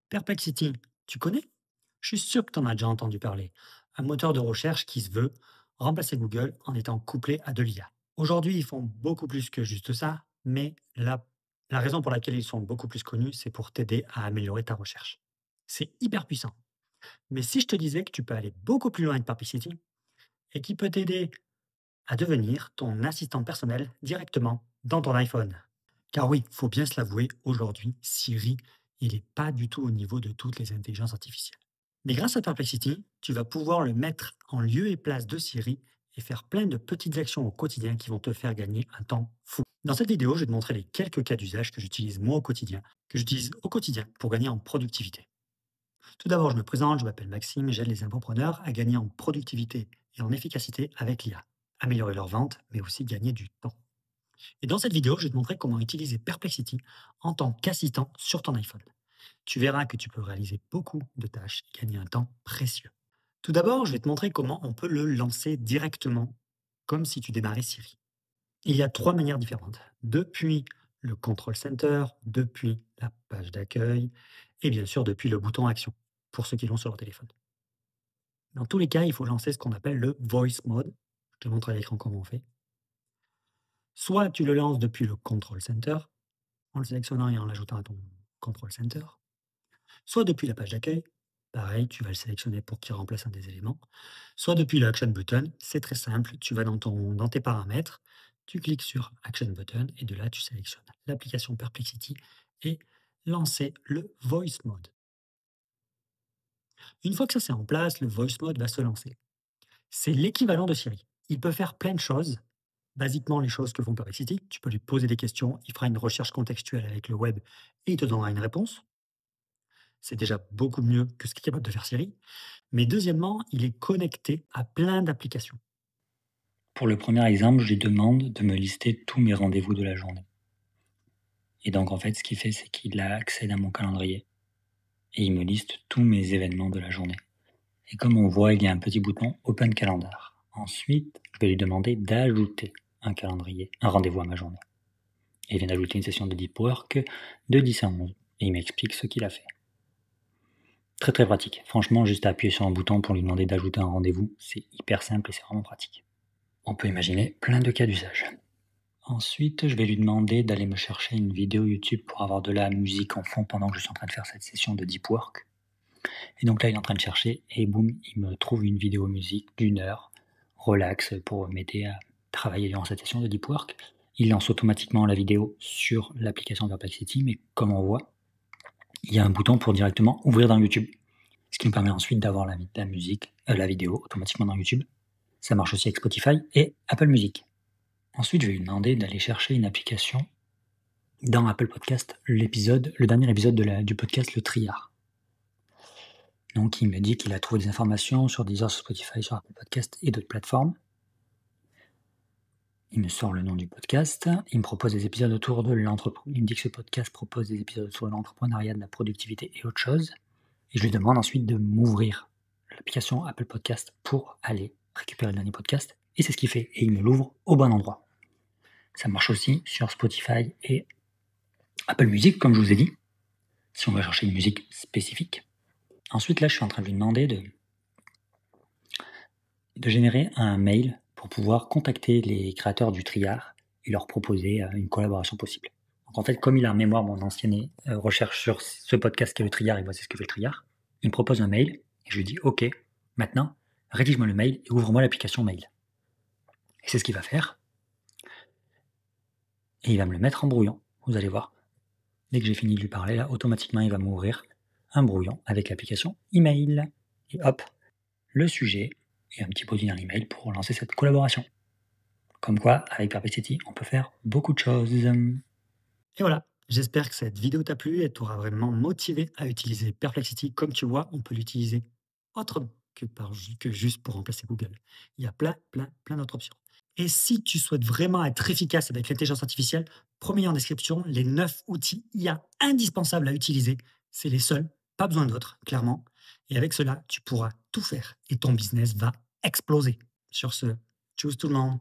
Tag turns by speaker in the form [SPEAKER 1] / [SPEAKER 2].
[SPEAKER 1] Perplexity, tu connais? Je suis sûr que tu en as déjà entendu parler. Un moteur de recherche qui se veut remplacer Google en étant couplé à de l'IA. Aujourd'hui, ils font beaucoup plus que juste ça, mais la raison pour laquelle ils sont beaucoup plus connus, c'est pour t'aider à améliorer ta recherche. C'est hyper puissant. Mais si je te disais que tu peux aller beaucoup plus loin avec Perplexity et qui peut t'aider à devenir ton assistant personnel directement dans ton iPhone. Car oui, faut bien se l'avouer, aujourd'hui, Siri, il n'est pas du tout au niveau de toutes les intelligences artificielles. Mais grâce à Perplexity, tu vas pouvoir le mettre en lieu et place de Siri et faire plein de petites actions au quotidien qui vont te faire gagner un temps fou. Dans cette vidéo, je vais te montrer les quelques cas d'usage que j'utilise moi au quotidien, pour gagner en productivité. Tout d'abord, je me présente, je m'appelle Maxime et j'aide les infopreneurs à gagner en productivité et en efficacité avec l'IA, améliorer leurs ventes, mais aussi gagner du temps. Et dans cette vidéo, je vais te montrer comment utiliser Perplexity en tant qu'assistant sur ton iPhone. Tu verras que tu peux réaliser beaucoup de tâches et gagner un temps précieux. Tout d'abord, je vais te montrer comment on peut le lancer directement, comme si tu démarrais Siri. Il y a trois manières différentes. Depuis le Control Center, depuis la page d'accueil et bien sûr depuis le bouton Action, pour ceux qui l'ont sur leur téléphone. Dans tous les cas, il faut lancer ce qu'on appelle le Voice Mode. Je te montre à l'écran comment on fait. Soit tu le lances depuis le Control Center, en le sélectionnant et en l'ajoutant à ton Control Center. Soit depuis la page d'accueil, pareil, tu vas le sélectionner pour qu'il remplace un des éléments. Soit depuis le Action Button, c'est très simple, tu vas dans tes paramètres, tu cliques sur Action Button et de là tu sélectionnes l'application Perplexity et lancer le Voice Mode. Une fois que ça c'est en place, le Voice Mode va se lancer. C'est l'équivalent de Siri. Il peut faire plein de choses. Basiquement, les choses que font Perplexity, tu peux lui poser des questions, il fera une recherche contextuelle avec le web et il te donnera une réponse. C'est déjà beaucoup mieux que ce qu'est capable de faire Siri. Mais deuxièmement, il est connecté à plein d'applications.
[SPEAKER 2] Pour le premier exemple, je lui demande de me lister tous mes rendez-vous de la journée. Et donc, en fait, ce qu'il fait, c'est qu'il accède à mon calendrier et il me liste tous mes événements de la journée. Et comme on voit, il y a un petit bouton Open Calendar. Ensuite, je vais lui demander d'ajouter un calendrier, un rendez-vous à ma journée. Et il vient d'ajouter une session de Deep Work de 10 à 11. Et il m'explique ce qu'il a fait. Très très pratique. Franchement, juste à appuyer sur un bouton pour lui demander d'ajouter un rendez-vous, c'est hyper simple et c'est vraiment pratique. On peut imaginer plein de cas d'usage. Ensuite, je vais lui demander d'aller me chercher une vidéo YouTube pour avoir de la musique en fond pendant que je suis en train de faire cette session de Deep Work. Et donc là, il est en train de chercher et boum, il me trouve une vidéo musique d'1 heure, relax, pour m'aider à travailler durant cette session de Deep Work. Il lance automatiquement la vidéo sur l'application Perplexity, mais comme on voit, il y a un bouton pour directement ouvrir dans YouTube. Ce qui me permet ensuite d'avoir la vidéo automatiquement dans YouTube. Ça marche aussi avec Spotify et Apple Music. Ensuite, je vais lui demander d'aller chercher une application dans Apple Podcast, le dernier épisode du podcast Le Triard. Donc, il me dit qu'il a trouvé des informations sur Deezer, sur Spotify, sur Apple Podcast et d'autres plateformes. Il me sort le nom du podcast. Il me propose des épisodes autour de l'entreprise. Il me dit que ce podcast propose des épisodes autour de l'entrepreneuriat, de la productivité et autre chose. Et je lui demande ensuite de m'ouvrir l'application Apple Podcast pour aller récupérer le dernier podcast. Et c'est ce qu'il fait. Et il me l'ouvre au bon endroit. Ça marche aussi sur Spotify et Apple Music, comme je vous ai dit, si on va chercher une musique spécifique. Ensuite, là, je suis en train de lui demander de générer un mail pour pouvoir contacter les créateurs du Triard et leur proposer une collaboration possible. Donc en fait, comme il a en mémoire mon ancienne recherche sur ce podcast qu'est le Triard et voici ce que fait le Triard, il me propose un mail et je lui dis « Ok, maintenant, rédige-moi le mail et ouvre-moi l'application mail. » Et c'est ce qu'il va faire. Et il va me le mettre en brouillon, vous allez voir. Dès que j'ai fini de lui parler, là, automatiquement, il va m'ouvrir un brouillon avec l'application email. Et hop, le sujet et un petit body dans l'email pour lancer cette collaboration. Comme quoi, avec Perplexity, on peut faire beaucoup de choses.
[SPEAKER 1] Et voilà, j'espère que cette vidéo t'a plu et t'aura vraiment motivé à utiliser Perplexity. Comme tu vois, on peut l'utiliser autrement que juste pour remplacer Google. Il y a plein d'autres options. Et si tu souhaites vraiment être efficace avec l'intelligence artificielle, premier en description, les 9 outils IA indispensables à utiliser. C'est les seuls, pas besoin d'autres, clairement. Et avec cela, tu pourras tout faire et ton business va exploser. Sur ce, tchuss tout le monde.